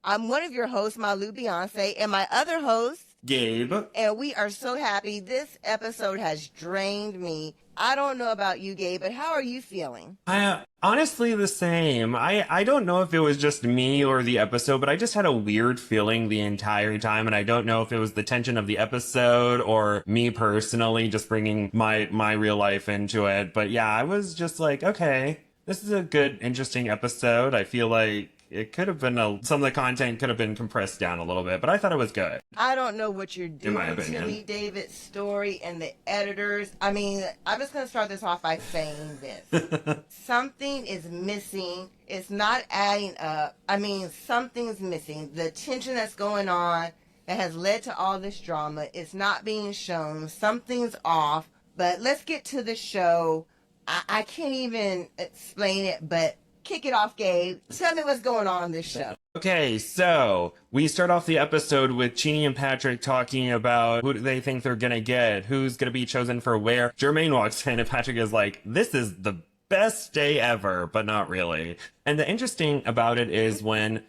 I'm one of your hosts, Malu Beyonce, and my other host, Gabe. And we are so happy. This episode has drained me. I don't know about you, Gabe, but how are you feeling? Honestly, the same. I don't know if it was just me or the episode, but I just had a weird feeling the entire time, and I don't know if it was the tension of the episode or me personally just bringing my real life into it. But yeah, I was just like, okay, this is a good, interesting episode. I feel like it could have been some of the content could have been compressed down a little bit, but I thought it was good. I don't know what you're doing In my opinion. to me, David Story and the editors. I mean, I'm just going to start this off by saying this. Something is missing. It's not adding up. I mean, something's missing. The tension that's going on that has led to all this drama is not being shown. Something's off. But let's get to the show. I can't even explain it, but kick it off, Gabe. Tell me what's going on in this show. Okay, so we start off the episode with Chini and Patrick talking about who they think they're gonna get, who's gonna be chosen for where. Germaine walks in and Patrick is like, this is the best day ever, but not really. And the interesting about it is when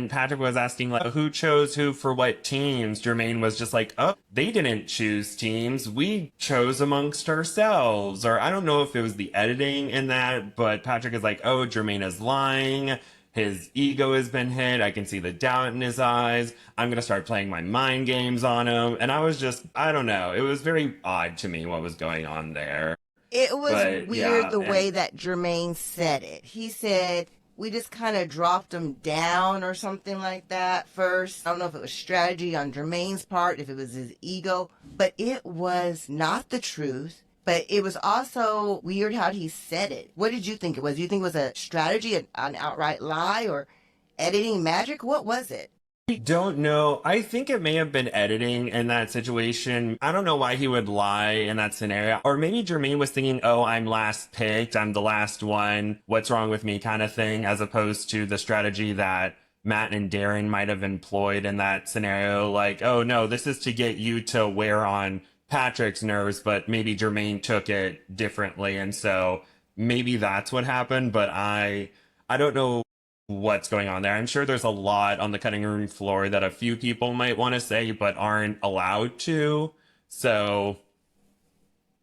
Patrick was asking like who chose who for what teams, Germaine was just like, oh, they didn't choose teams, we chose amongst ourselves. Or I don't know if it was the editing in that, but Patrick is like, oh, Germaine is lying, his ego has been hit, I can see the doubt in his eyes, I'm gonna start playing my mind games on him. And I was just, I don't know, it was very odd to me what was going on there. It was weird the way that Germaine said it. He said, we just kind of dropped him down or something like that first. I don't know if it was strategy on Germaine's part, if it was his ego, but it was not the truth. But it was also weird how he said it. What did you think it was? Do you think it was a strategy, an outright lie, or editing magic? What was it? I don't know. I think it may have been editing in that situation. I don't know why he would lie in that scenario. Or maybe Germaine was thinking, oh, I'm last picked, I'm the last one, what's wrong with me kind of thing, as opposed to the strategy that Matt and Darren might have employed in that scenario. Like, oh no, this is to get you to wear on Patrick's nerves, but maybe Germaine took it differently. And so maybe that's what happened, but I don't know what's going on there. I'm sure there's a lot on the cutting room floor that a few people might want to say but aren't allowed to. So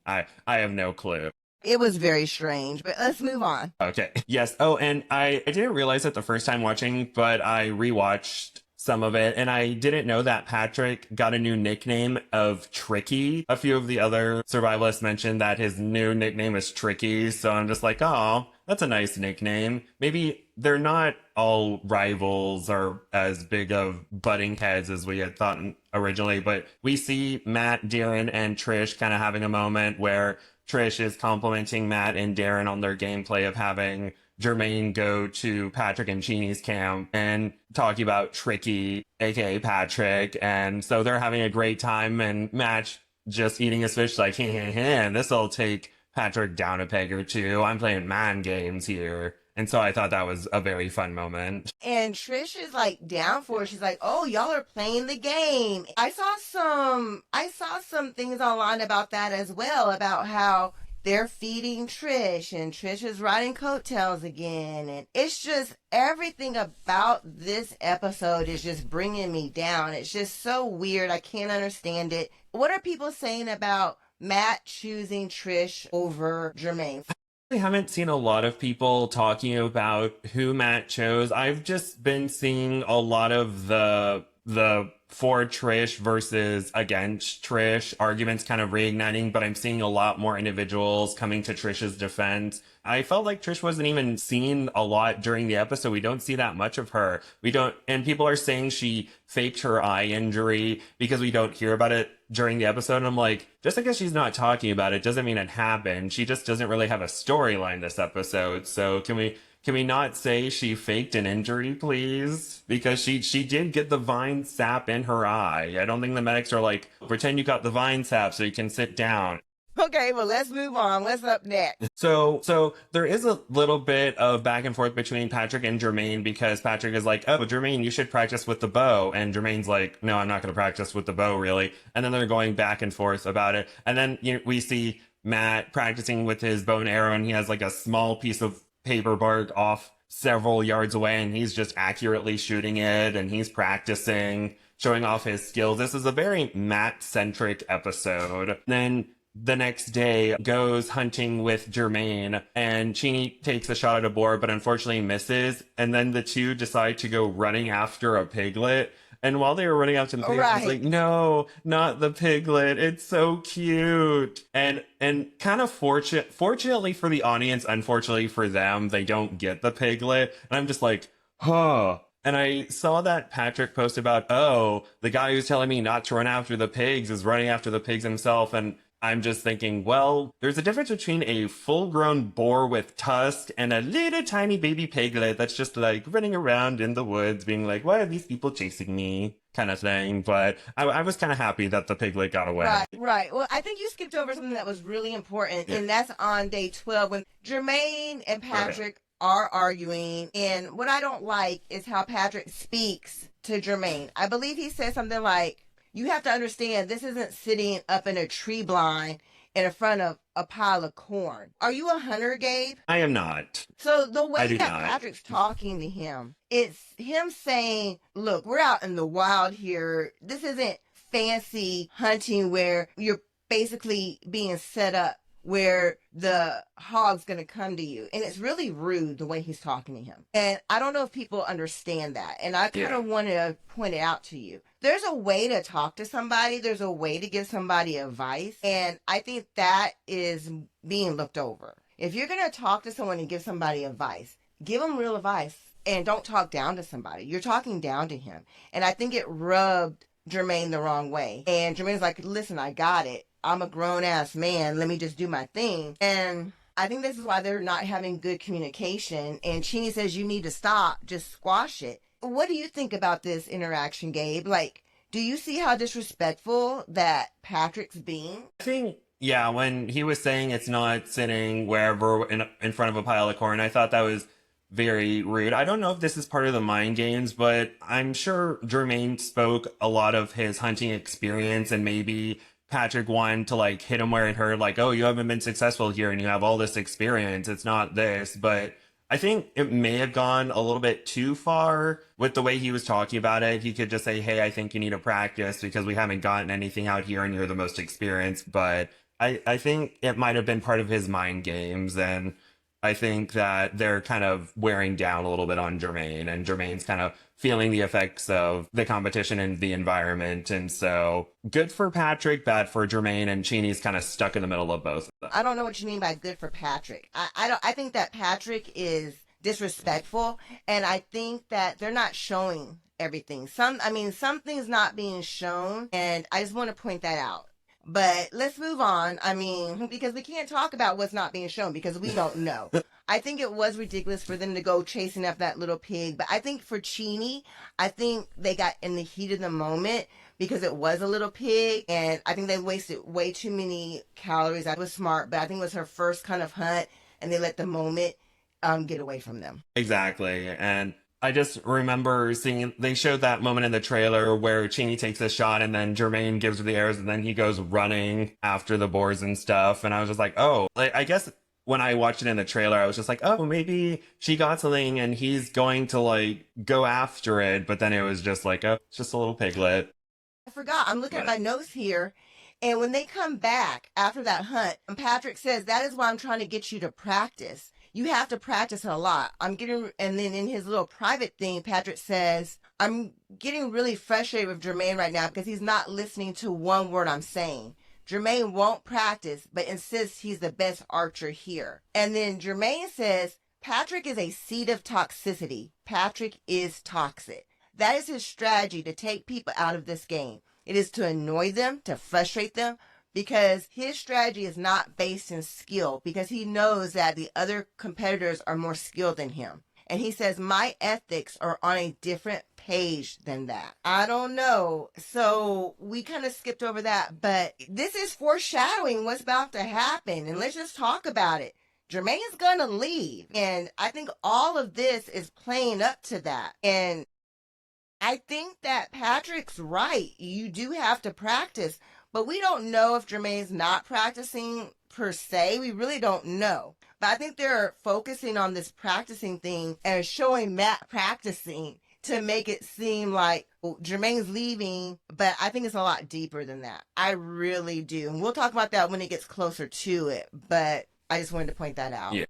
I have no clue. It was very strange, but let's move on. Okay. Yes. Oh, and I didn't realize it the first time watching, but I rewatched some of it, and I didn't know that Patrick got a new nickname of Tricky. A few of the other survivalists mentioned that his new nickname is Tricky, so I'm just like, oh, that's a nice nickname. Maybe they're not all rivals or as big of butting heads as we had thought originally, but we see Matt, Darren, and Trish kind of having a moment where Trish is complimenting Matt and Darren on their gameplay of having Germaine go to Patrick and Chini's camp and talking about Tricky, aka Patrick. And so they're having a great time, and Matt just eating his fish like, this'll take Patrick down a peg or two. I'm playing mind games here. And so I thought that was a very fun moment. And Trish is like down for it. She's like, oh, y'all are playing the game. I saw some things online about that as well, about how they're feeding Trish and Trish is riding coattails again. And it's just everything about this episode is just bringing me down. It's just so weird. I can't understand it. What are people saying about Matt choosing Trish over Germaine? I haven't seen a lot of people talking about who Matt chose. I've just been seeing a lot of the for Trish versus against Trish arguments kind of reigniting, but I'm seeing a lot more individuals coming to Trish's defense. I felt like Trish wasn't even seen a lot during the episode. We don't see that much of her. And people are saying she faked her eye injury because we don't hear about it during the episode. And I'm like, just because she's not talking about it doesn't mean it happened. She just doesn't really have a storyline this episode. So can we not say she faked an injury, please? Because she did get the vine sap in her eye. I don't think the medics are like, pretend you got the vine sap so you can sit down. Okay, well, let's move on. What's up next? So there is a little bit of back and forth between Patrick and Germaine, because Patrick is like, oh, Germaine, you should practice with the bow. And Germaine's like, no, I'm not going to practice with the bow, really. And then they're going back and forth about it. And then we see Matt practicing with his bow and arrow, and he has like a small piece of paper bark off several yards away and he's just accurately shooting it and he's practicing, showing off his skills. This is a very Matt-centric episode. Then the next day goes hunting with Germaine and Chini takes a shot at a boar but unfortunately misses, and then the two decide to go running after a piglet. And while they were running after the piglet, I was like, no, not the piglet. It's so cute. And kind of fortunately for the audience, unfortunately for them, they don't get the piglet. And I'm just like, huh. And I saw that Patrick post about, oh, the guy who's telling me not to run after the pigs is running after the pigs himself. And I'm just thinking, well, there's a difference between a full-grown boar with tusk and a little tiny baby piglet that's just like running around in the woods being like, why are these people chasing me? Kind of thing. But I was kind of happy that the piglet got away. Right. Well, I think you skipped over something that was really important, and that's on day 12 when Germaine and Patrick are arguing. And what I don't like is how Patrick speaks to Germaine. I believe he said something like, you have to understand, this isn't sitting up in a tree blind in front of a pile of corn. Are you a hunter, Gabe? I am not. So the way that Patrick's talking to him, it's him saying, look, we're out in the wild here. This isn't fancy hunting where you're basically being set up where the hog's going to come to you. And it's really rude the way he's talking to him. And I don't know if people understand that. And I kind of want to point it out to you. There's a way to talk to somebody. There's a way to give somebody advice. And I think that is being looked over. If you're going to talk to someone and give somebody advice, give them real advice and don't talk down to somebody. You're talking down to him. And I think it rubbed Germaine the wrong way. And Germaine's like, listen, I got it. I'm a grown-ass man. Let me just do my thing. And I think this is why they're not having good communication. And Chini says, you need to stop. Just squash it. What do you think about this interaction, Gabe? Like, do you see how disrespectful that Patrick's being? I think, yeah, when he was saying it's not sitting wherever in front of a pile of corn, I thought that was very rude. I don't know if this is part of the mind games, but I'm sure Germaine spoke a lot of his hunting experience, and maybe Patrick wanted to like hit him where it hurt, like, oh, you haven't been successful here and you have all this experience. It's not this. But I think it may have gone a little bit too far with the way he was talking about it. He could just say, hey, I think you need to practice because we haven't gotten anything out here and you're the most experienced. But I think it might have been part of his mind games. And I think that they're kind of wearing down a little bit on Germaine, and Germaine's kind of feeling the effects of the competition and the environment. And so good for Patrick, bad for Germaine, and Chini's kind of stuck in the middle of both of them. I don't know what you mean by good for Patrick. I think that Patrick is disrespectful, and I think that they're not showing everything. Some things not being shown, and I just want to point that out. But let's move on. Because we can't talk about what's not being shown because we don't know. I think it was ridiculous for them to go chasing after that little pig. But I think for Chini, I think they got in the heat of the moment because it was a little pig. And I think they wasted way too many calories. That was smart. But I think it was her first kind of hunt. And they let the moment get away from them. Exactly. And I just remember seeing, they showed that moment in the trailer where Chini takes a shot and then Germaine gives her the arrows and then he goes running after the boars and stuff. And I was just like, oh, I guess when I watched it in the trailer, I was just like, oh, maybe she got something and he's going to like go after it. But then it was just like, oh, it's just a little piglet. I forgot. I'm looking at my notes here. And when they come back after that hunt, Patrick says, that is why I'm trying to get you to practice. You have to practice a lot. And then in his little private thing, Patrick says, I'm getting really frustrated with Germaine right now because he's not listening to one word I'm saying. Germaine won't practice, but insists he's the best archer here. And then Germaine says, Patrick is a seed of toxicity. Patrick is toxic. That is his strategy to take people out of this game. It is to annoy them, to frustrate them, because his strategy is not based in skill, because he knows that the other competitors are more skilled than him. And he says, my ethics are on a different page than that. I don't know. So we kind of skipped over that, but this is foreshadowing what's about to happen. And let's just talk about it. Germaine's going to leave. And I think all of this is playing up to that. And I think that Patrick's right. You do have to practice. But we don't know if Germaine's not practicing per se. We really don't know. But I think they're focusing on this practicing thing and showing Matt practicing to make it seem like Germaine's leaving, but I think it's a lot deeper than that. I really do. And we'll talk about that when it gets closer to it, but I just wanted to point that out. Yeah.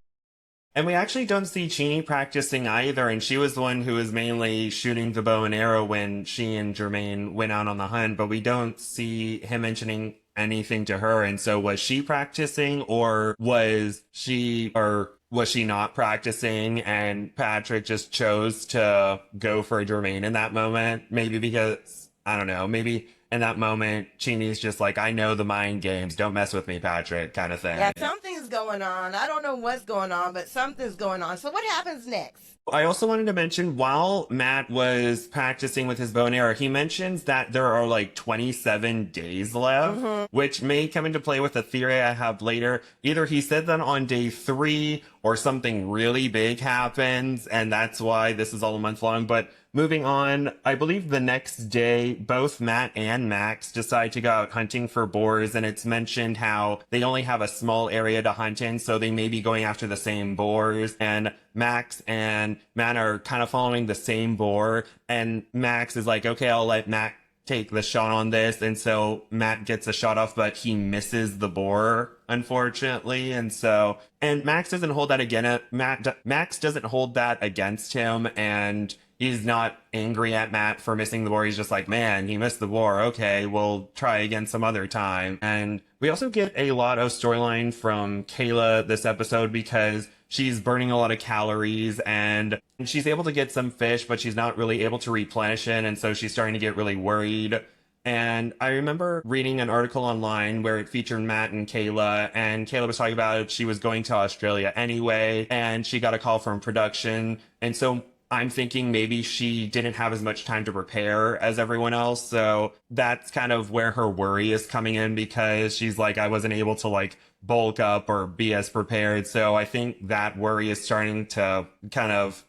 And we actually don't see Chini practicing either, and she was the one who was mainly shooting the bow and arrow when she and Germaine went out on the hunt, but we don't see him mentioning anything to her. And so was she practicing, or was she not practicing and Patrick just chose to go for Germaine in that moment? Maybe because, I don't know, maybe in that moment, Chini's just like, I know the mind games. Don't mess with me, Patrick, kind of thing. Yeah, something's going on. I don't know what's going on, but something's going on. So what happens next? I also wanted to mention, while Matt was practicing with his bow and arrow, he mentions that there are like 27 days left, which may come into play with a theory I have later. Either he said that on day 3 or something really big happens, and that's why this is all a month long. But moving on, I believe the next day, both Matt and Max decide to go out hunting for boars, and it's mentioned how they only have a small area to hunt in, so they may be going after the same boars, and Max and Matt are kind of following the same boar, and Max is like, okay, I'll let Matt take the shot on this, and so Matt gets a shot off, but he misses the boar, unfortunately, and Max doesn't hold that again. Max doesn't hold that against him, and he's not angry at Matt for missing the boar. He's just like, man, he missed the boar. Okay, we'll try again some other time. And we also get a lot of storyline from Kayla this episode because she's burning a lot of calories and she's able to get some fish, but she's not really able to replenish it. And so she's starting to get really worried. And I remember reading an article online where it featured Matt and Kayla was talking about she was going to Australia anyway, and she got a call from production. And so I'm thinking maybe she didn't have as much time to prepare as everyone else. So that's kind of where her worry is coming in, because she's like, I wasn't able to like bulk up or be as prepared. So I think that worry is starting to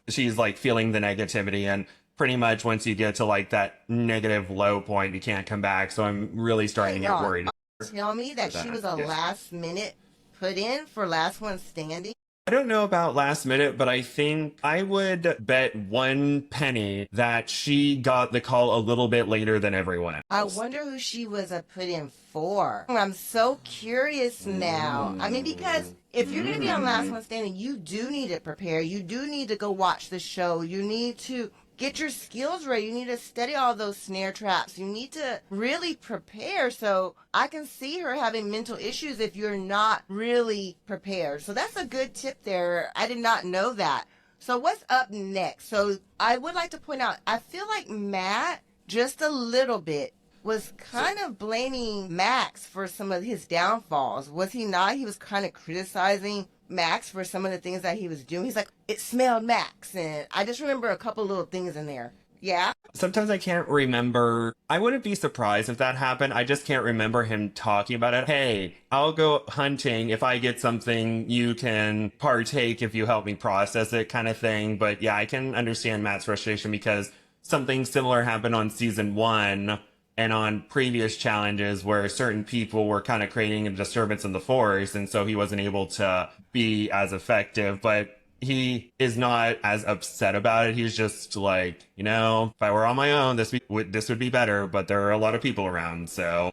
she's like feeling the negativity, and pretty much once you get to like that negative low point, you can't come back. So I'm really starting to get worried. Tell me that she was a last minute put in for last one standing. I don't know about last minute, but I think I would bet 1 penny that she got the call a little bit later than everyone else. I wonder who she was put in for. I'm so curious now. I mean, because if you're going to be on Last One Standing, you do need to prepare. You do need to go watch the show. You need to get your skills ready. You need to study all those snare traps. You need to really prepare. So I can see her having mental issues if you're not really prepared. So that's a good tip there. I did not know that. So what's up next? So I would like to point out, I feel like Matt, just a little bit, was kind of blaming Max for some of his downfalls. Was he not? He was kind of criticizing Max for some of the things that he was doing. He's like, it smelled Max. And I just remember a couple little things in there. Yeah? Sometimes I can't remember. I wouldn't be surprised if that happened. I just can't remember him talking about it. Hey, I'll go hunting. If I get something, you can partake if you help me process it, kind of thing. But yeah, I can understand Matt's frustration because something similar happened on season 1 and on previous challenges where certain people were kind of creating a disturbance in the force, and so he wasn't able to be as effective. But he is not as upset about it. He's just like, you know, if I were on my own, this would be better, but there are a lot of people around, so.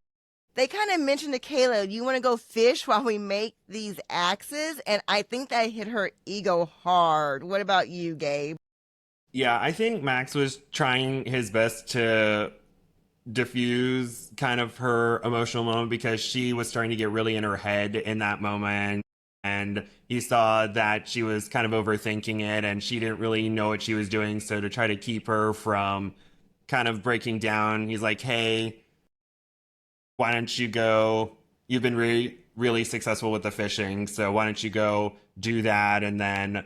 They kind of mentioned to Kayla, you want to go fish while we make these axes? And I think that hit her ego hard. What about you, Gabe? Yeah, I think Max was trying his best to diffuse kind of her emotional moment because she was starting to get really in her head in that moment, and he saw that she was kind of overthinking it and she didn't really know what she was doing. So to try to keep her from kind of breaking down, he's like, hey, why don't you go, you've been really successful with the fishing, so why don't you go do that, and then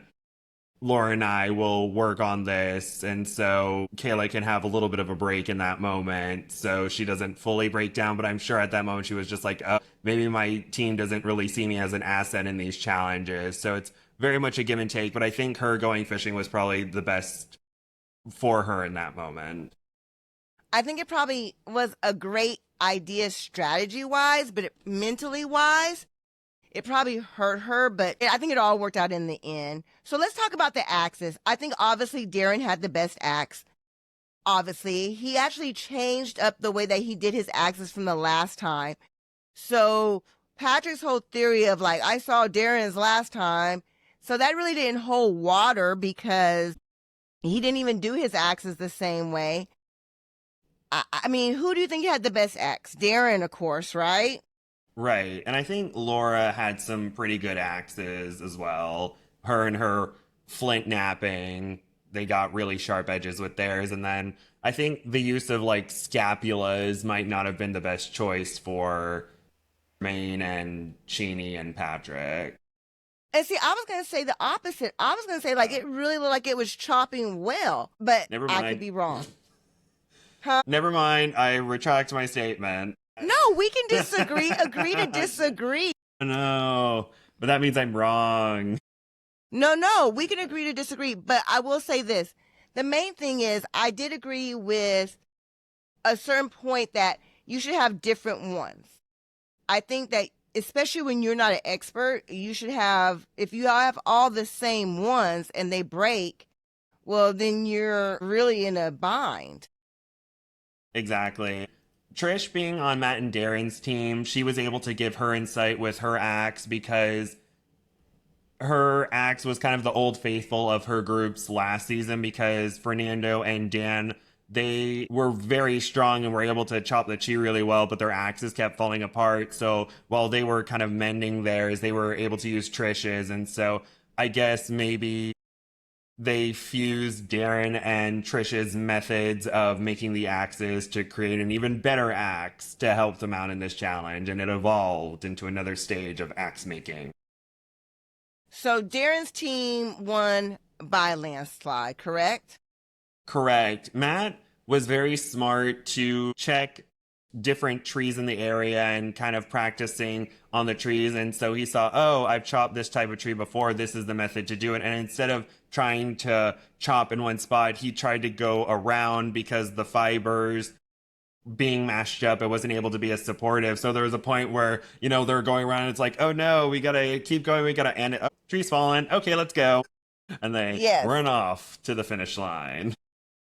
Laura and I will work on this. And so Kayla can have a little bit of a break in that moment so she doesn't fully break down. But I'm sure at that moment she was just like, oh, maybe my team doesn't really see me as an asset in these challenges. So it's very much a give and take. But I think her going fishing was probably the best for her in that moment. I think it probably was a great idea strategy-wise, but mentally-wise, It probably hurt her, but I think it all worked out in the end. So let's talk about the axes. I think obviously Darren had the best axe. Obviously, he actually changed up the way that he did his axes from the last time. So Patrick's whole theory of like, I saw Darren's last time. So that really didn't hold water because he didn't even do his axes the same way. I mean, who do you think had the best axe? Darren, of course, right? Right. And I think Laura had some pretty good axes as well. Her and her flint napping, they got really sharp edges with theirs. And then I think the use of like scapulas might not have been the best choice for Germaine and Cheney and Patrick. And see, I was going to say the opposite. I was going to say like it really looked like it was chopping well, but Never I mind. could be wrong. Huh? Never mind. I retract my statement. No, we can disagree. Agree to disagree. No, but that means I'm wrong. No, we can agree to disagree. But I will say this. The main thing is I did agree with a certain point that you should have different ones. I think that especially when you're not an expert, you should have, if you have all the same ones and they break, well, then you're really in a bind. Exactly. Trish being on Matt and Darren's team, she was able to give her insight with her axe because her axe was kind of the old faithful of her groups last season because Fernando and Dan, they were very strong and were able to chop the tree really well, but their axes kept falling apart. So while they were kind of mending theirs, they were able to use Trish's. And so I guess maybe they fused Darren and Trish's methods of making the axes to create an even better axe to help them out in this challenge, and it evolved into another stage of axe making. So Darren's team won by landslide, correct? Correct. Matt was very smart to check different trees in the area and kind of practicing on the trees. And so he saw, oh, I've chopped this type of tree before. This is the method to do it. And instead of trying to chop in one spot, he tried to go around because the fibers being mashed up, it wasn't able to be as supportive. So there was a point where, they're going around and it's like, oh no, we gotta keep going. We gotta end it. Oh, tree's fallen. Okay, let's go. And they run off to the finish line.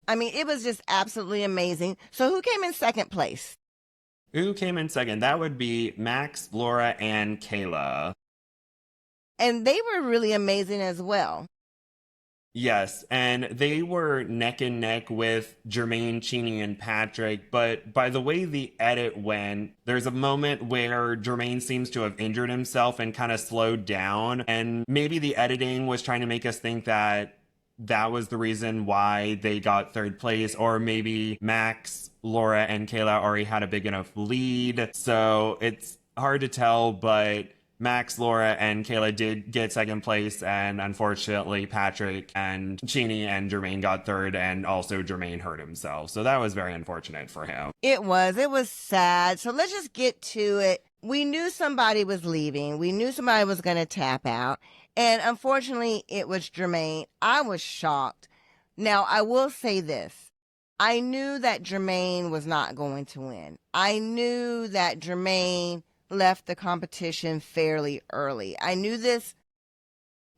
I mean, it was just absolutely amazing. So who came in second place? Who came in second? That would be Max, Laura, and Kayla. And they were really amazing as well. Yes, and they were neck and neck with Germaine, Cheney, and Patrick, but by the way the edit went, there's a moment where Germaine seems to have injured himself and kind of slowed down, and maybe the editing was trying to make us think that that was the reason why they got third place, or maybe Max, Laura, and Kayla already had a big enough lead, so it's hard to tell, but Max, Laura, and Kayla did get second place, and unfortunately Patrick and Cheney and Germaine got third, and also Germaine hurt himself. So that was very unfortunate for him. It was sad. So let's just get to it. We knew somebody was leaving. We knew somebody was going to tap out. And unfortunately, it was Germaine. I was shocked. Now, I will say this. I knew that Germaine was not going to win. I knew that Germaine left the competition fairly early. I knew this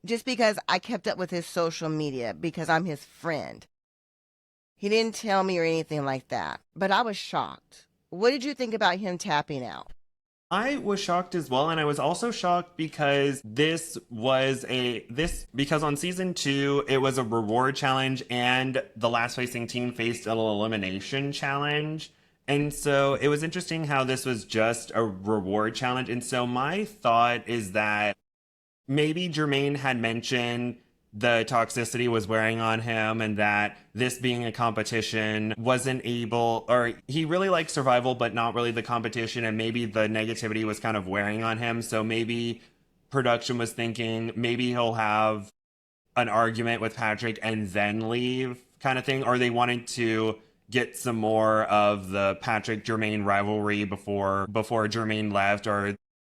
just because I kept up with his social media because I'm his friend. He didn't tell me or anything like that, but I was shocked. What did you think about him tapping out? I was shocked as well, and I was also shocked because because on season 2, it was a reward challenge and the last facing team faced an elimination challenge. And so it was interesting how this was just a reward challenge. And so my thought is that maybe Germaine had mentioned the toxicity was wearing on him and that this being a competition wasn't able, or he really liked survival, but not really the competition. And maybe the negativity was kind of wearing on him. So maybe production was thinking maybe he'll have an argument with Patrick and then leave kind of thing. Or they wanted to get some more of the Patrick Germaine rivalry before Germaine left, or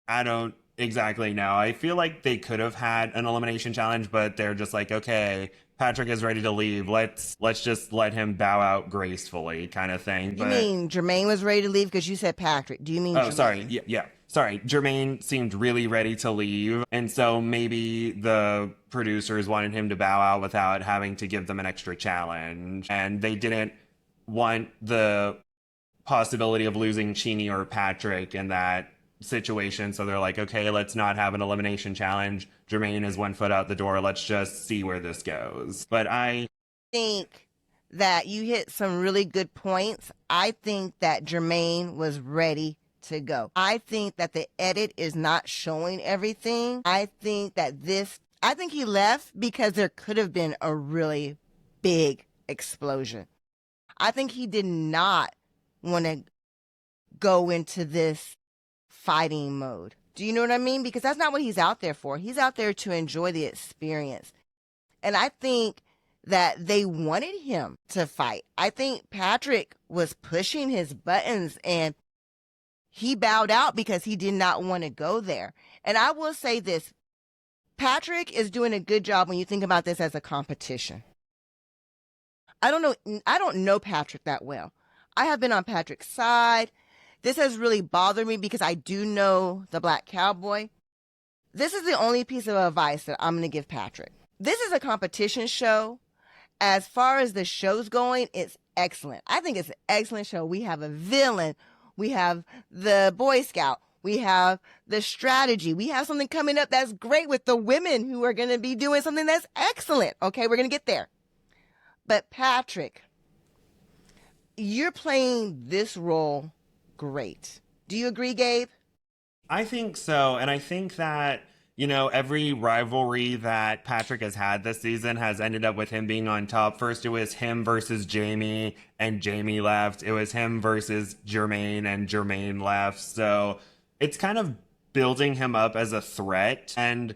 I don't exactly know. I feel like they could have had an elimination challenge, but they're just like, okay, Patrick is ready to leave. Let's just let him bow out gracefully kind of thing. You mean Germaine was ready to leave because you said Patrick. Do you mean Oh, Germaine? sorry. Yeah. Germaine seemed really ready to leave. And so maybe the producers wanted him to bow out without having to give them an extra challenge. And they didn't want the possibility of losing Chini or Patrick in that situation. So they're like, okay, let's not have an elimination challenge. Germaine is 1 foot out the door. Let's just see where this goes. But I think that you hit some really good points. I think that Germaine was ready to go. I think that the edit is not showing everything. I think he left because there could have been a really big explosion. I think he did not want to go into this fighting mode. Do you know what I mean? Because that's not what he's out there for. He's out there to enjoy the experience. And I think that they wanted him to fight. I think Patrick was pushing his buttons and he bowed out because he did not want to go there. And I will say this, Patrick is doing a good job when you think about this as a competition. I don't know Patrick that well. I have been on Patrick's side. This has really bothered me because I do know the Black Cowboy. This is the only piece of advice that I'm going to give Patrick. This is a competition show. As far as the show's going, it's excellent. I think it's an excellent show. We have a villain. We have the Boy Scout. We have the strategy. We have something coming up that's great with the women who are going to be doing something that's excellent. Okay, we're going to get there. But Patrick, you're playing this role great. Do you agree, Gabe? I think so. And I think that, every rivalry that Patrick has had this season has ended up with him being on top. First, it was him versus Jamie, and Jamie left. It was him versus Germaine, and Germaine left. So it's kind of building him up as a threat. And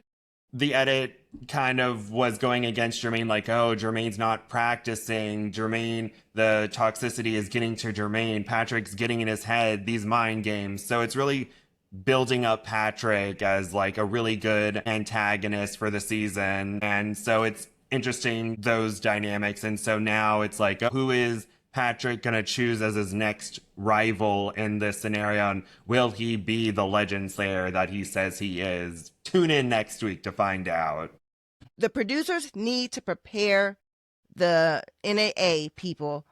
the edit kind of was going against Germaine, like, oh, Germaine's not practicing. Germaine, the toxicity is getting to Germaine. Patrick's getting in his head, these mind games. So it's really building up Patrick as like a really good antagonist for the season. And so it's interesting, those dynamics. And so now it's like, who is Patrick going to choose as his next rival in this scenario? And will he be the Legend Slayer that he says he is? Tune in next week to find out. The producers need to prepare the NAA people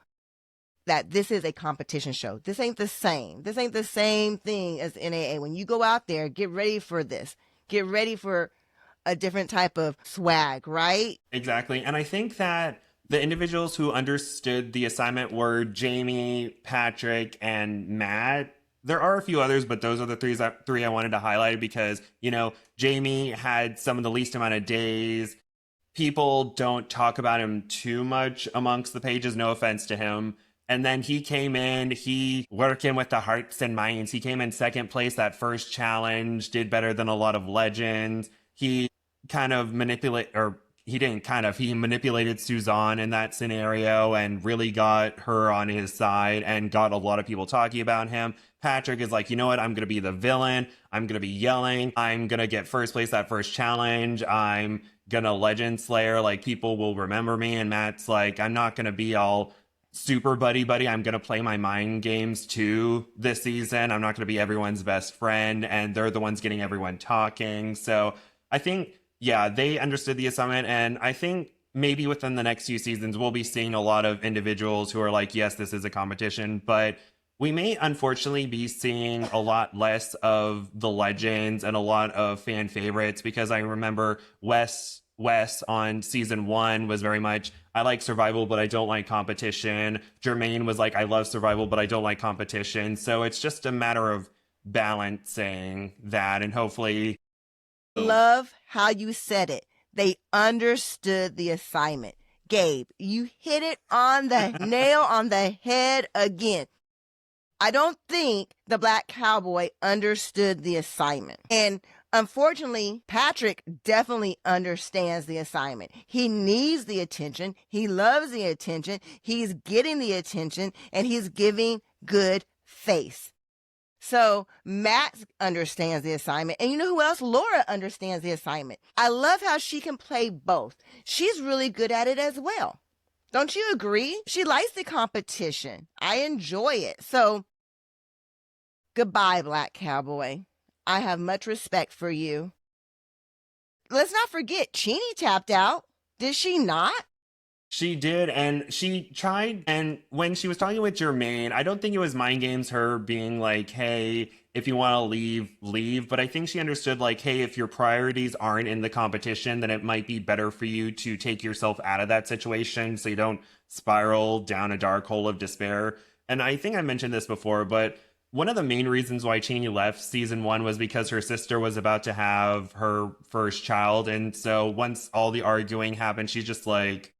that this is a competition show. This ain't the same. This ain't the same thing as NAA. When you go out there, get ready for this. Get ready for a different type of swag, right? Exactly. And I think that the individuals who understood the assignment were Jamie, Patrick, and Matt. There are a few others, but those are the three I wanted to highlight because, Jamie had some of the least amount of days. People don't talk about him too much amongst the pages, no offense to him. And then he came in, he working with the hearts and minds. He came in second place that first challenge, did better than a lot of legends. He kind of he manipulated Suzanne in that scenario and really got her on his side and got a lot of people talking about him. Patrick is like, you know what? I'm going to be the villain. I'm going to be yelling. I'm going to get first place that first challenge. I'm going to Legend Slayer. Like, people will remember me. And Matt's like, I'm not going to be all super buddy. I'm going to play my mind games too this season. I'm not going to be everyone's best friend. And they're the ones getting everyone talking. So I think, yeah, they understood the assignment. And I think maybe within the next few seasons, we'll be seeing a lot of individuals who are like, yes, this is a competition, but we may unfortunately be seeing a lot less of the legends and a lot of fan favorites, because I remember Wes on season 1 was very much, I like survival, but I don't like competition. Germaine was like, I love survival, but I don't like competition. So it's just a matter of balancing that, and hopefully. Love how you said it. They understood the assignment. Gabe, you hit it on the nail on the head again. I don't think the Black Cowboy understood the assignment. And unfortunately, Patrick definitely understands the assignment. He needs the attention. He loves the attention. He's getting the attention, and he's giving good face. So Matt understands the assignment. And you know who else? Laura understands the assignment. I love how she can play both. She's really good at it as well. Don't you agree? She likes the competition. I enjoy it. So goodbye, Black Cowboy. I have much respect for you. Let's not forget, Chini tapped out. Did she not? She did, and she tried. And when she was talking with Germaine, I don't think it was mind games, her being like, hey, if you want to leave, leave. But I think she understood, like, hey, if your priorities aren't in the competition, then it might be better for you to take yourself out of that situation so you don't spiral down a dark hole of despair. And I think I mentioned this before, but one of the main reasons why Cheney left season one was because her sister was about to have her first child. And so once all the arguing happened, she's just like,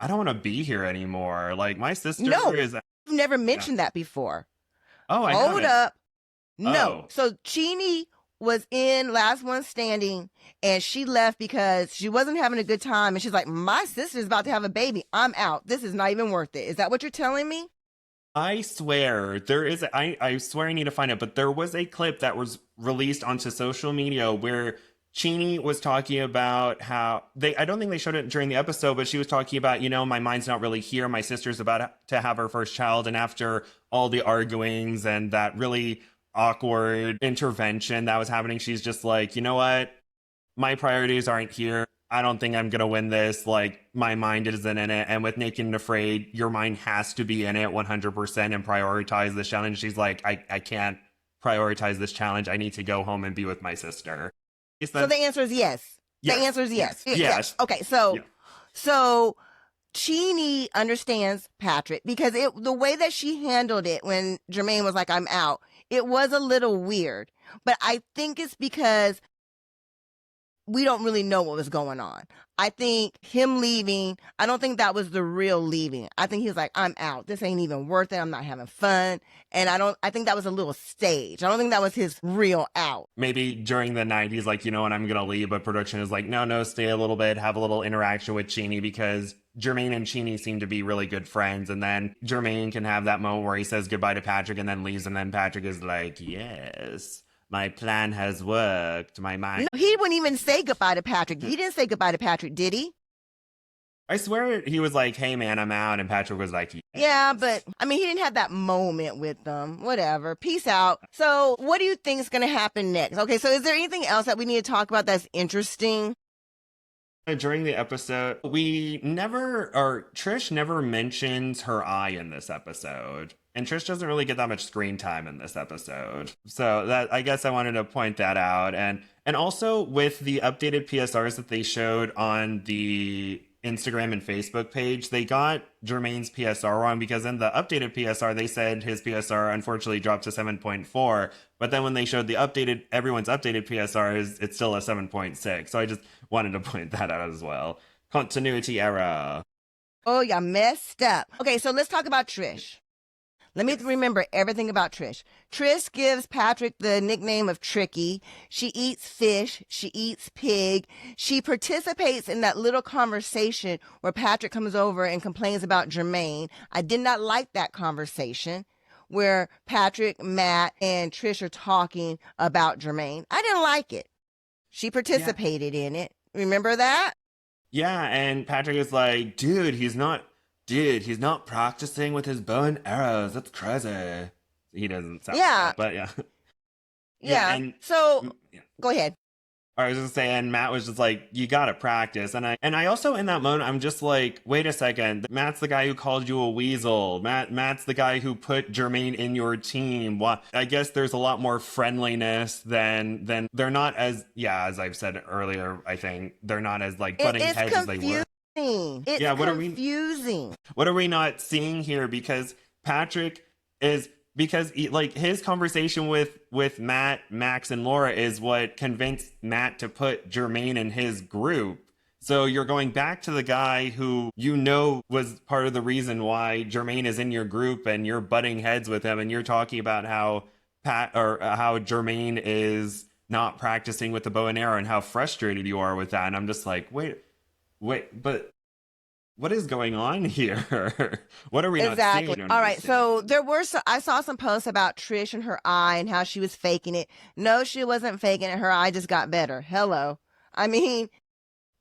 I don't want to be here anymore. Like, my sister No, is. you've never mentioned that before. Oh, I Hold haven't. up. No. Oh. So Chini was in Last One Standing, and she left because she wasn't having a good time. And she's like, my sister's about to have a baby. I'm out. This is not even worth it. Is that what you're telling me? I swear there is. I swear I need to find it, but there was a clip that was released onto social media where Cheney was talking about how I don't think they showed it during the episode, but she was talking about, my mind's not really here. My sister's about to have her first child. And after all the arguings and that really awkward intervention that was happening, she's just like, you know what? My priorities aren't here. I don't think I'm going to win this. Like, my mind isn't in it. And with Naked and Afraid, your mind has to be in it 100% and prioritize this challenge. She's like, I can't prioritize this challenge. I need to go home and be with my sister. So the answer is yes. Yes. The answer is yes. Yes. Okay, so Cheney understands Patrick because the way that she handled it when Germaine was like, I'm out, it was a little weird. But I think it's because we don't really know what was going on. I think him leaving, I don't think that was the real leaving. I think he was like, I'm out. This ain't even worth it. I'm not having fun. And I think that was a little staged. I don't think that was his real out. Maybe during the 90s, like, and I'm going to leave, but production is like, no, stay a little bit, have a little interaction with Cheney because Germaine and Cheney seem to be really good friends. And then Germaine can have that moment where he says goodbye to Patrick and then leaves. And then Patrick is like, yes. My plan has worked. My mind. No, he wouldn't even say goodbye to Patrick. He didn't say goodbye to Patrick, did he? I swear he was like, hey, man, I'm out. And Patrick was like, yes. Yeah, but I mean, he didn't have that moment with them. Whatever. Peace out. So what do you think is going to happen next? Okay, so is there anything else that we need to talk about that's interesting? During the episode, Trish never mentions her eye in this episode. And Trish doesn't really get that much screen time in this episode. So that, I guess I wanted to point that out. And also with the updated PSRs that they showed on the Instagram and Facebook page, they got Germaine's PSR wrong because in the updated PSR, they said his PSR unfortunately dropped to 7.4. But then when they showed everyone's updated PSRs, it's still a 7.6. So I just wanted to point that out as well. Continuity error. Oh, you messed up. Okay, so let's talk about Trish. Let me remember everything about Trish. Trish gives Patrick the nickname of Tricky. She eats fish. She eats pig. She participates in that little conversation where Patrick comes over and complains about Germaine. I did not like that conversation where Patrick, Matt, and Trish are talking about Germaine. I didn't like it. She participated in it. Remember that? Yeah, and Patrick is like, dude, he's not practicing with his bow and arrows. That's crazy. He doesn't sound like that, but yeah. Yeah. Go ahead. I was just saying, Matt was just like, you gotta practice. And I also, in that moment, I'm just like, wait a second. Matt's the guy who called you a weasel. Matt's the guy who put Germaine in your team. I guess there's a lot more friendliness than they're not as I've said earlier, I think they're not as like butting heads as they were. It's confusing. What are we not seeing here? Because Patrick is, his conversation with Matt, Max, and Laura is what convinced Matt to put Germaine in his group. So you're going back to the guy who was part of the reason why Germaine is in your group, and you're butting heads with him, and you're talking about how Germaine is not practicing with the bow and arrow and how frustrated you are with that. And I'm just like, wait, but what is going on here? What are we not seeing? All right. So I saw some posts about Trish and her eye and how she was faking it. No, she wasn't faking it. Her eye just got better. Hello. I mean,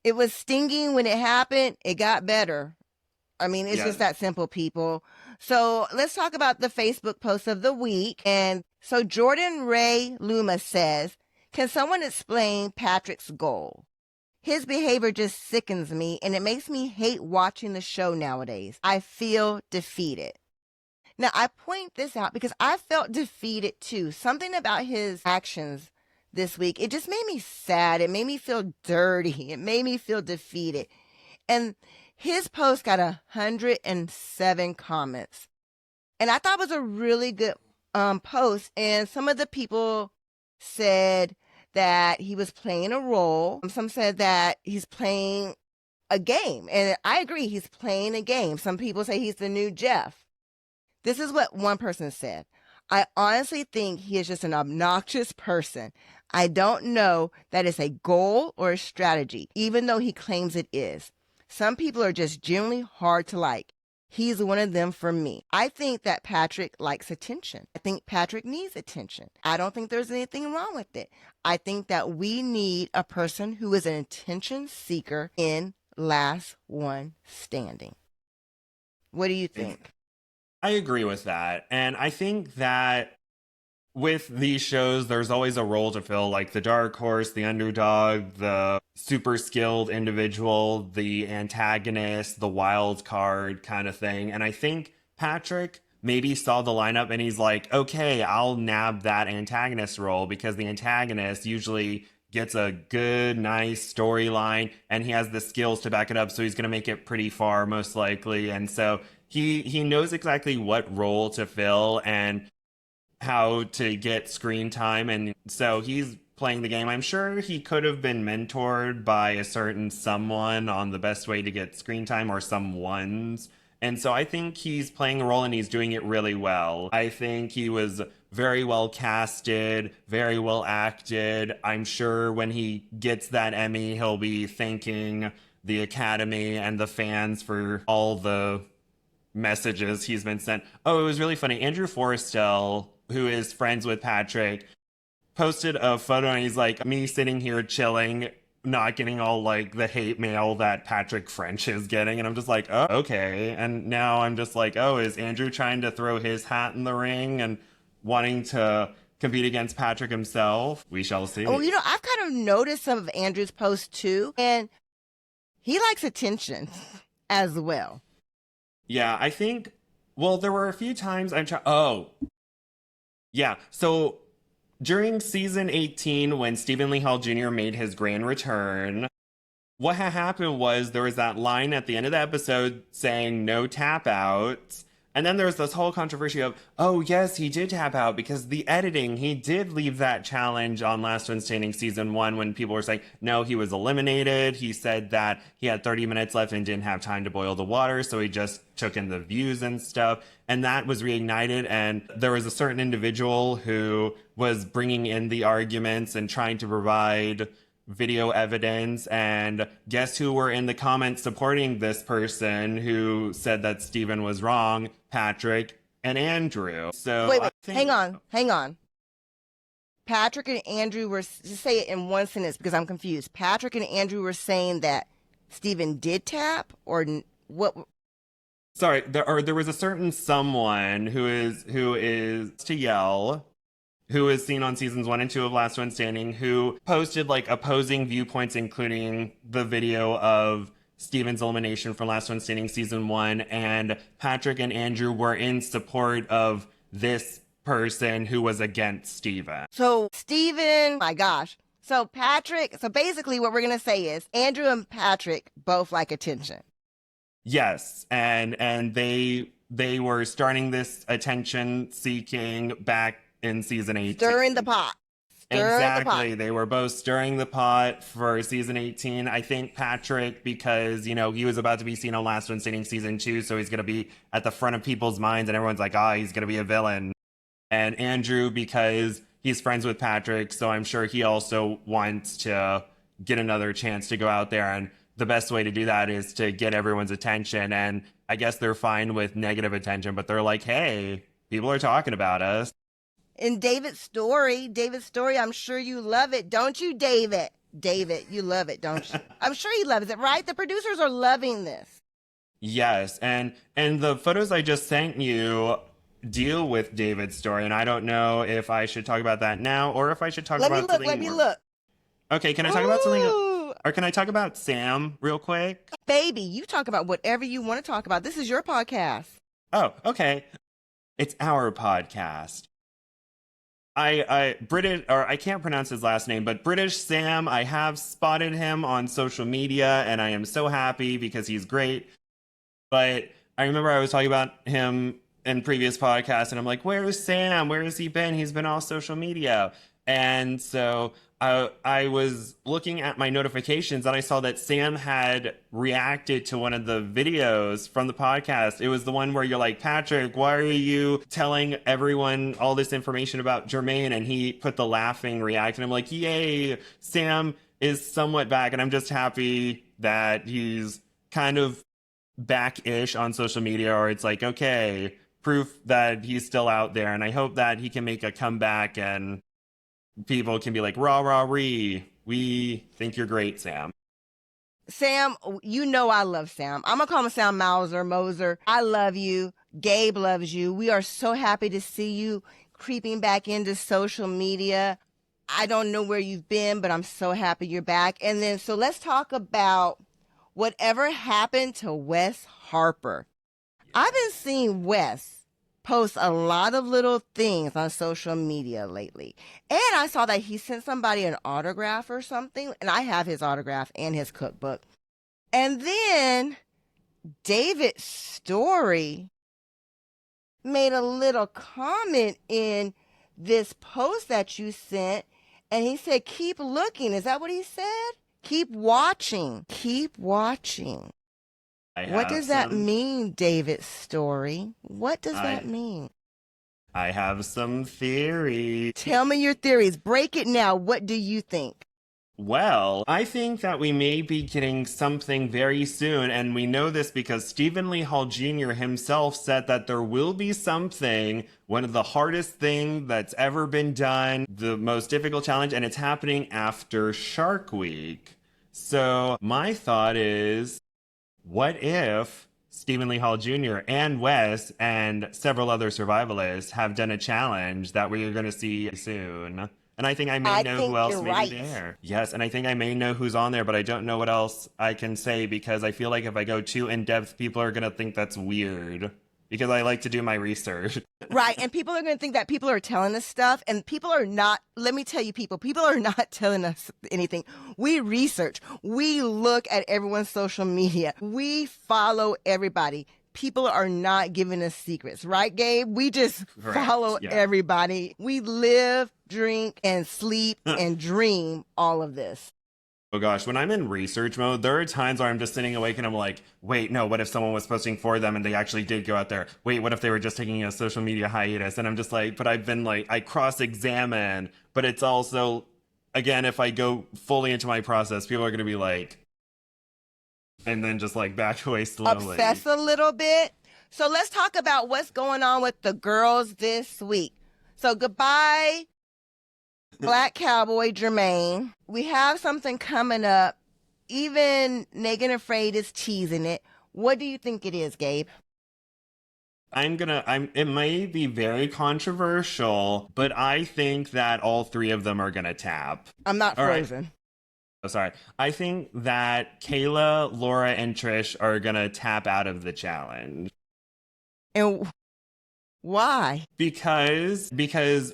it was stinging when it happened. It got better. I mean, it's just that simple, people. So let's talk about the Facebook post of the week. And So Jordan Ray Luma says, can someone explain Patrick's goal? His behavior just sickens me, and it makes me hate watching the show nowadays. I feel defeated. Now, I point this out because I felt defeated too. Something about his actions this week, it just made me sad. It made me feel dirty. It made me feel defeated. And his post got 107 comments. And I thought it was a really good post. And some of the people said that he was playing a role. Some said that he's playing a game. And I agree, he's playing a game. Some people say he's the new Jeff. This is what one person said. I honestly think he is just an obnoxious person. I don't know that it's a goal or a strategy, even though he claims it is. Some people are just genuinely hard to like. He's one of them for me. I think that Patrick likes attention. I think Patrick needs attention. I don't think there's anything wrong with it. I think that we need a person who is an attention seeker in Last One Standing. What do you think? I agree with that. And I think that with these shows, there's always a role to fill, like the dark horse, the underdog, the super skilled individual, the antagonist, the wild card kind of thing. And I think Patrick maybe saw the lineup and he's like, okay, I'll nab that antagonist role, because the antagonist usually gets a good, nice storyline and he has the skills to back it up. So he's going to make it pretty far, most likely. And so he knows exactly what role to fill and how to get screen time. And so he's playing the game. I'm sure he could have been mentored by a certain someone on the best way to get screen time, or someone's. And so I think he's playing a role and he's doing it really well. I think he was very well casted, very well acted. I'm sure when he gets that Emmy, he'll be thanking the Academy and the fans for all the messages he's been sent. Oh, it was really funny. Andrew Forrestal, who is friends with Patrick, posted a photo and he's like, me sitting here chilling, not getting all like the hate mail that Patrick French is getting. And I'm just like, oh, okay. And now I'm just like, oh, is Andrew trying to throw his hat in the ring and wanting to compete against Patrick himself? We shall see. Oh, I've kind of noticed some of Andrew's posts too, and he likes attention as well. Yeah, I think, well, there were a few times yeah. So during season 18, when Stephen Lee Hall Jr. made his grand return, what had happened was there was that line at the end of the episode saying no tap outs. And then there was this whole controversy of, oh, yes, he did tap out because the editing, he did leave that challenge on Last One Standing season 1 when people were saying, no, he was eliminated. He said that he had 30 minutes left and didn't have time to boil the water, so he just took in the views and stuff. And that was reignited, and there was a certain individual who was bringing in the arguments and trying to provide video evidence, and guess who were in the comments supporting this person who said that Steven was wrong? Patrick and Andrew. So wait, hang on. Patrick and Andrew were, just say it in one sentence because I'm confused. Patrick and Andrew were saying that Steven did tap, or what? Sorry, there was a certain someone who is to yell, who is seen on seasons 1 and 2 of Last One Standing, who posted like opposing viewpoints, including the video of Steven's elimination from Last One Standing season 1, and Patrick and Andrew were in support of this person who was against Steven. So Steven, my gosh. So basically what we're going to say is Andrew and Patrick both like attention. Yes, and they were starting this attention seeking back in season 18. Stirring the pot. Exactly. They were both stirring the pot for season 18. I think Patrick, because, he was about to be seen on Last One Standing season 2, so he's going to be at the front of people's minds, and everyone's like, he's going to be a villain. And Andrew, because he's friends with Patrick, so I'm sure he also wants to get another chance to go out there, and the best way to do that is to get everyone's attention. And I guess they're fine with negative attention, but they're like, hey, people are talking about us. In David's story, I'm sure you love it, don't you, David? David, you love it, don't you? I'm sure he loves it, right? The producers are loving this. Yes, and the photos I just sent you deal with David's story, and I don't know if I should talk about that now or if I should talk Let me about look. something Let me more. look. Okay, can I talk about something, Ooh, or can I talk about Sam real quick? baby, you talk about whatever you want to talk about. This is your podcast. Oh, okay. It's our podcast. British, or I can't pronounce his last name, but British Sam, I have spotted him on social media, and I am so happy because he's great. But I remember I was talking about him in previous podcasts, and I'm like, where is Sam? Where has he been? He's been off social media. And so I was looking at my notifications, and I saw that Sam had reacted to one of the videos from the podcast. It was the one where you're like, Patrick, why are you telling everyone all this information about Germaine? And he put the laughing react, and I'm like, yay, Sam is somewhat back. And I'm just happy that he's kind of back-ish on social media, or it's like, okay, proof that he's still out there. And I hope that he can make a comeback and people can be like, rah, rah, ree. We think you're great, Sam. Sam, you know I love Sam. I'm going to call him Sam Moser. I love you. Gabe loves you. We are so happy to see you creeping back into social media. I don't know where you've been, but I'm so happy you're back. And then, so let's talk about whatever happened to Wes Harper. I've been seeing Wes post a lot of little things on social media lately. And I saw that he sent somebody an autograph or something. And I have his autograph and his cookbook. And then David Story made a little comment in this post that you sent. And he said, keep looking. Is that what he said? Keep watching. Keep watching. What does that mean, David Story? What does that mean? I have some theory. Tell me your theories. Break it now. What do you think? Well, I think that we may be getting something very soon, and we know this because Stephen Lee Hall Jr. himself said that there will be something, one of the hardest things that's ever been done, the most difficult challenge, and it's happening after Shark Week. So my thought is, what if Stephen Lee Hall Jr. and Wes and several other survivalists have done a challenge that we're going to see soon? And I think I may know who else may be there. Yes, and I think I may know who's on there, but I don't know what else I can say because I feel like if I go too in-depth, people are going to think that's weird because I like to do my research. Right, and people are going to think that people are telling us stuff, and people are not, let me tell you people are not telling us anything. We research. We look at everyone's social media. We follow everybody. People are not giving us secrets, right, Gabe? We just follow everybody. We live, drink, and sleep and dream all of this. Oh gosh, when I'm in research mode, there are times where I'm just sitting awake and I'm like, wait, no, what if someone was posting for them and they actually did go out there? Wait, what if they were just taking a social media hiatus? And I'm just like, but I've been like, I cross-examine, but it's also, again, if I go fully into my process, people are going to be like, and then just like back away slowly. Obsess a little bit. So let's talk about what's going on with the girls this week. So goodbye, Black Cowboy Germaine. We have something coming up. Even Megan Afraid is teasing it. What do you think it is, Gabe? It may be very controversial, but I think that all three of them are gonna tap. I'm not frozen. Right. Oh, sorry. I think that Kayla, Laura, and Trish are gonna tap out of the challenge. And why? Because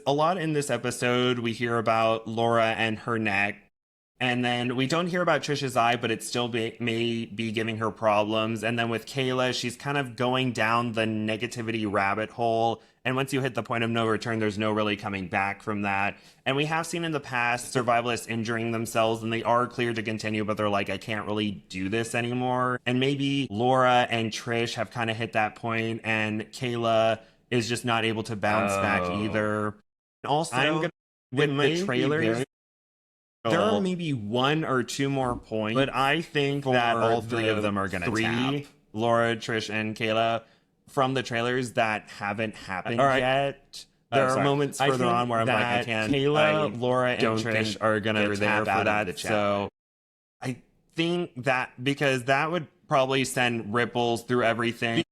a lot in this episode we hear about Laura and her neck, and then we don't hear about Trish's eye, but it still may be giving her problems. And then with Kayla, she's kind of going down the negativity rabbit hole. And once you hit the point of no return, there's no really coming back from that. And we have seen in the past survivalists injuring themselves, and they are cleared to continue, but they're like, I can't really do this anymore. And maybe Laura and Trish have kind of hit that point, and Kayla is just not able to bounce back either. Also, with the trailers, there are maybe one or two more points, but I think that all three of them are going to tap. Laura, Trish, and Kayla from the trailers that haven't happened yet. There are moments further on where I'm like, I can't. Kayla, Laura, and Trish are going to tap out of the chat. So I think that because that would probably send ripples through everything.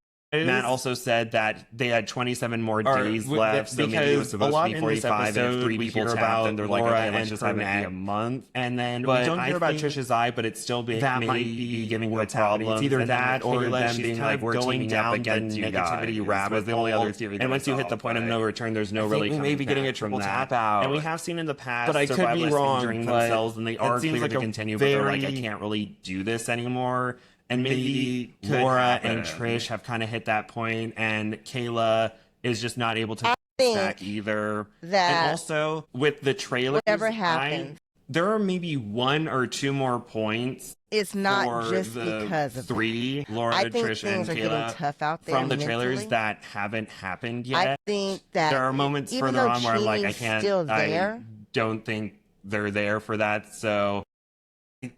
Matt also said that they had 27 more days left, so maybe it was supposed to be 45, and if 3 people tapped, then they're like, okay, let's just have it be a month. And then we don't hear about Trish's eye, but it's still being that might be giving her problems. It's either that or them being like, we're teaming up against you guys. Was the only other theory. And once you hit the point of no return, there's no really maybe getting a triple tap out. And we have seen in the past, but I could be wrong, injuring themselves, and they are clear to continue, but they're like, I can't really do this anymore. And maybe Laura and Trish have kind of hit that point, and Kayla is just not able to back either. And also with the trailers, whatever happens, there are maybe 1 or 2 more points. It's not just because of 3 Laura, Trish, and Kayla tough out there from the mentally. Trailers that haven't happened yet. I think that there are moments further on where I'm like, I can't. I don't think they're there for that. So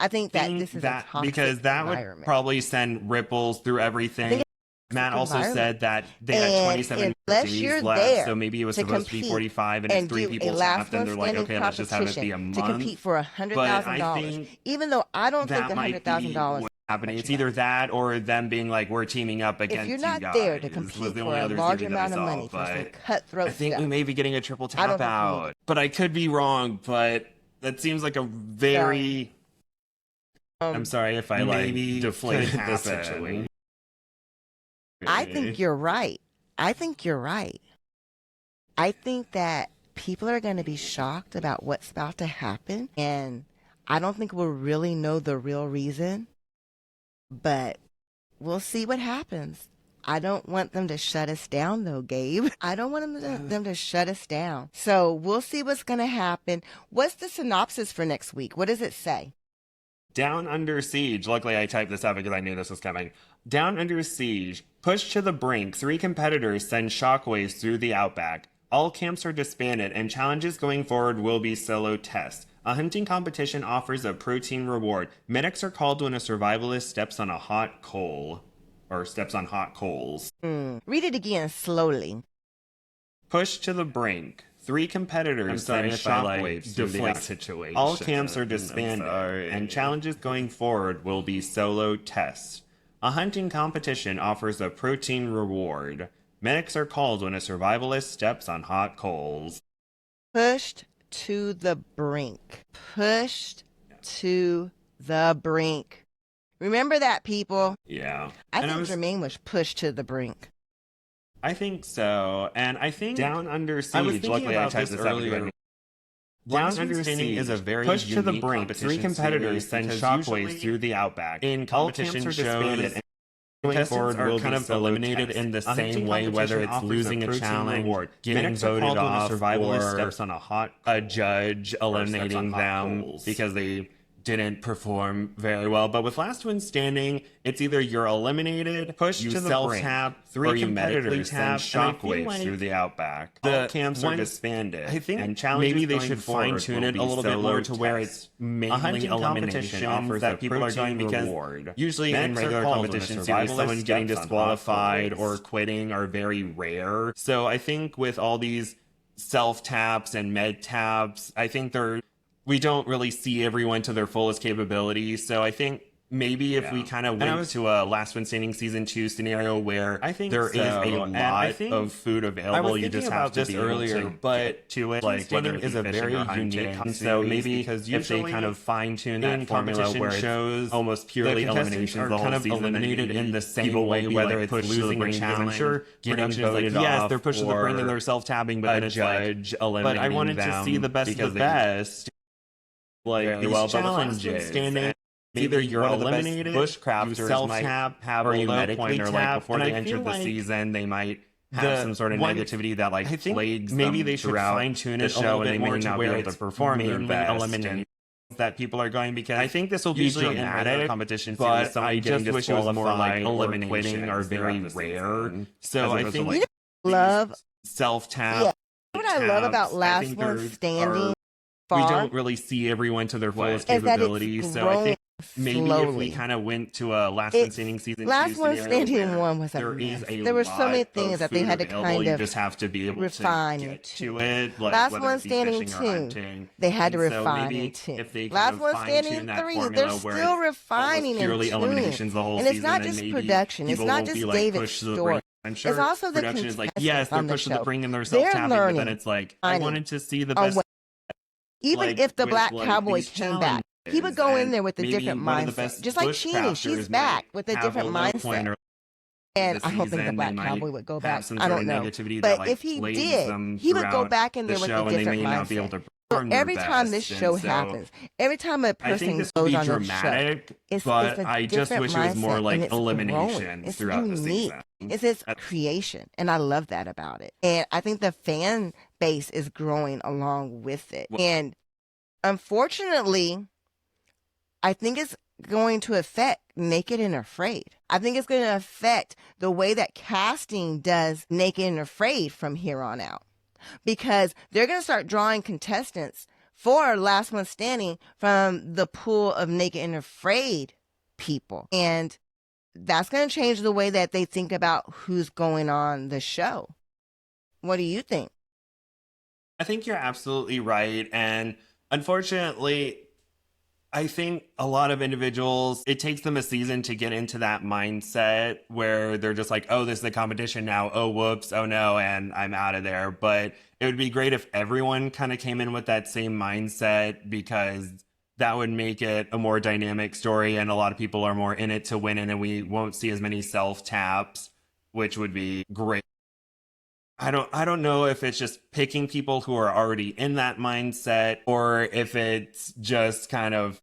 I think that this is a toxic because that would probably send ripples through everything. Matt also said that they had 27 days left, so maybe it was supposed to be 45, and if 3 people tapped, and they're like, okay, let's just have it be a month. To compete for $100,000, even though I don't think the $100,000 happening. It's either that or them being like, we're teaming up against you guys. If you're not there to compete for a large amount of money for some cutthroat I think we may be getting a triple tap out, but I could be wrong. But that seems like a very. I'm sorry if I like deflated the situation. I think you're right. I think that people are going to be shocked about what's about to happen, and I don't think we'll really know the real reason, but we'll see what happens. I don't want them to shut us down, though, Gabe. I don't want them to shut us down. So we'll see what's going to happen. What's the synopsis for next week? What does it say? Down Under Siege. Luckily, I typed this out because I knew this was coming. Down Under Siege. Pushed to the brink, 3 competitors send shockwaves through the outback. All camps are disbanded, and challenges going forward will be solo tests. A hunting competition offers a protein reward. Medics are called when a survivalist steps on a hot coal. Or steps on hot coals. Read it again slowly. Pushed to the brink. 3 competitors send shockwaves through the situation. All camps are disbanded, and challenges going forward will be solo tests. A hunting competition offers a protein reward. Medics are called when a survivalist steps on hot coals. Pushed to the brink. Pushed to the brink. Remember that, people. Yeah. I think Germaine was pushed to the brink. I think so. And I think Down Under Siege, luckily I typed this earlier. Down Under Siege is a very push to the brink. 3 competitors send shockwaves through the outback. In competition shows, contestants are kind of eliminated in the same way, whether it's losing a challenge, getting voted off, or steps on a judge eliminating them because they didn't perform very well. But with Last One Standing, it's either you're eliminated, push to the self-tap, 3 competitors send shockwaves through the outback. The camps are disbanded. I think and maybe they should fine-tune it a little bit more to where it's mainly elimination that people are going, because usually in regular competitions, someone getting disqualified or quitting are very rare. So I think with all these self-taps and med taps, I think we don't really see everyone to their fullest capability. So I think maybe if we kind of went to a Last One Standing Season 2 scenario where there is a lot of food available, you just have to be able to get to it. Like, whether it is a very unique series, so maybe because if they kind of fine-tune that formula where it's almost purely eliminations the whole season, eliminated in the same way, whether it's losing a challenge, I'm sure getting voted off, yes, they're pushed to the brink and they're self-tabbing, but then it's judge eliminating them. But I wanted to see the best of the best. Like, these challenges, either you're eliminated, bushcrafters, you self-tap, have a low point, or like before they enter the season, they might have some sort of negativity that like plagues them. Maybe they should fine-tune it a little bit more to where it's performing eliminating that people are going, because I think this will be dramatic competition, but I just wish it was more like elimination are very rare. So I think love self-tap. Yeah. What I love about Last One Standing. We don't really see everyone to their fullest capability, so I think maybe if we kind of went to a Last One Standing Season 2 Last One Standing 1 was a mess. There were so many things that they had to kind of just have to be able refine to get to it. Like, Last One Standing 2, they had to refine it too. Last One Standing 3, they're still refining and tuning. And it's not just production, it's not just David's story. I'm sure It's also the production is like, contestants yes, they're on the pushing show. to bring in their They're self-tapping, but then learning, it's like, I learning wanted to see the on best. what, even Like, if the with, black like, cowboy these came back, he would challenges, go in and there with a maybe different one of the mindset. best Just like Sheena, she's bushcrafters back might with a have different low point mindset. or And the I don't think the season, they black might cowboy would go have back. some I sort don't of know. negativity But that like if he plagues did, them he would go throughout back in the there with a show, and they different may not be able mindset. to So perform their every time this best. show And so happens, every time a I think person this will goes be on a show, dramatic, it's but a I just different wish it was more mindset, and like it's growing. eliminations It's throughout the unique. season. It's creation, and I love that about it. And I think the fan base is growing along with it. And unfortunately, I think it's going to affect Naked and Afraid. I think it's going to affect the way that casting does Naked and Afraid from here on out, because they're going to start drawing contestants for Last One Standing from the pool of Naked and Afraid people. And that's going to change the way that they think about who's going on the show. What do you think? I think you're absolutely right. And unfortunately, I think a lot of individuals, it takes them a season to get into that mindset where they're just like, oh, this is a competition now. Oh, whoops. Oh, no. And I'm out of there. But it would be great if everyone kind of came in with that same mindset, because that would make it a more dynamic story. And a lot of people are more in it to win it. And we won't see as many self taps, which would be great. I don't know if it's just picking people who are already in that mindset, or if it's just kind of,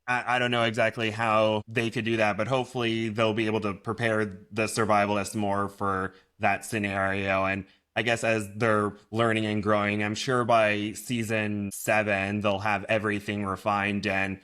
I don't know exactly how they could do that, but hopefully they'll be able to prepare the survivalists more for that scenario. And I guess as they're learning and growing, I'm sure by season 7, they'll have everything refined and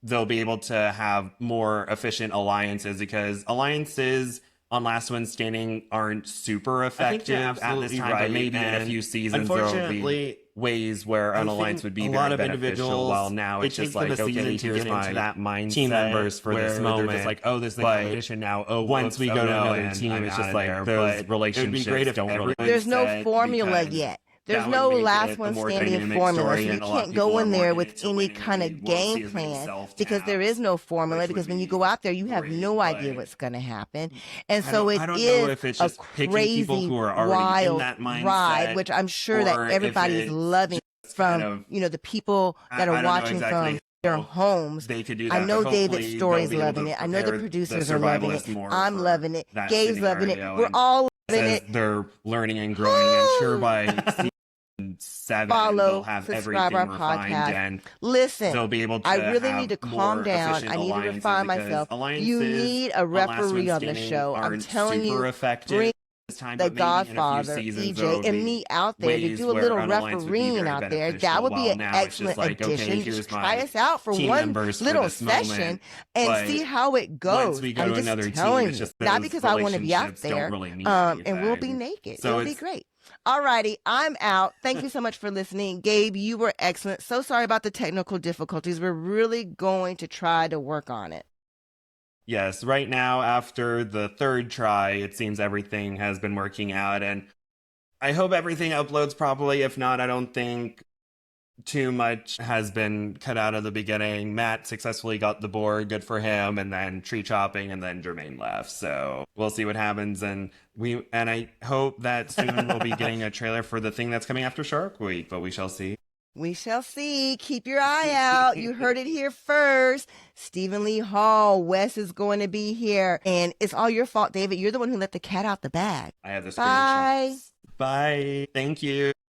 they'll be able to have more efficient alliances, because alliances on Last One Standing aren't super effective at this time, but maybe in a few seasons there'll be ways where an alliance would be a lot of beneficial. While now it's just like, okay, here's my that mindset team members for this moment. They're just like, oh, this is the competition now. Oh, once we go to another team, it's just like those relationships don't really. There's no formula yet. There's no Last One Standing formula, so you can't go in there with any kind of game plan, because there is no formula, because when you go out there, you have no idea what's going to happen. And so it is a crazy, wild ride, which I'm sure that everybody is loving, from, the people that are watching from their homes. They could do that. I know David Story's loving it. I know the producers are loving it. I'm loving it. Gabe's loving it. We're all loving it. They're learning and growing. I'm sure by season 7 they'll have everything our refined, podcast. and listen, they'll be able to I really have need to calm down. I need to refine myself. You need a referee on the show. I'm telling you, bring the Godfather, EJ, and me out there to do a little refereeing out there. That would be an excellent addition. Just try us out for one little session and see how it goes. I'm just telling you, not because I want to be out there, and we'll be naked. It'll be great. Alrighty, I'm out. Thank you so much for listening. Gabe, you were excellent. So sorry about the technical difficulties. We're really going to try to work on it. Yes, right now, after the 3rd try, it seems everything has been working out, and I hope everything uploads properly. If not, I don't think too much has been cut out of the beginning. Matt successfully got the board, good for him, and then tree chopping, and then Germaine left. So we'll see what happens, and I hope that soon we'll be getting a trailer for the thing that's coming after Shark Week, but we shall see. We shall see. Keep your eye out. You heard it here first. Stephen Lee Hall, Wes is going to be here, and it's all your fault, David. You're the one who let the cat out the bag. I have the Bye. screenshots. Bye. Thank you.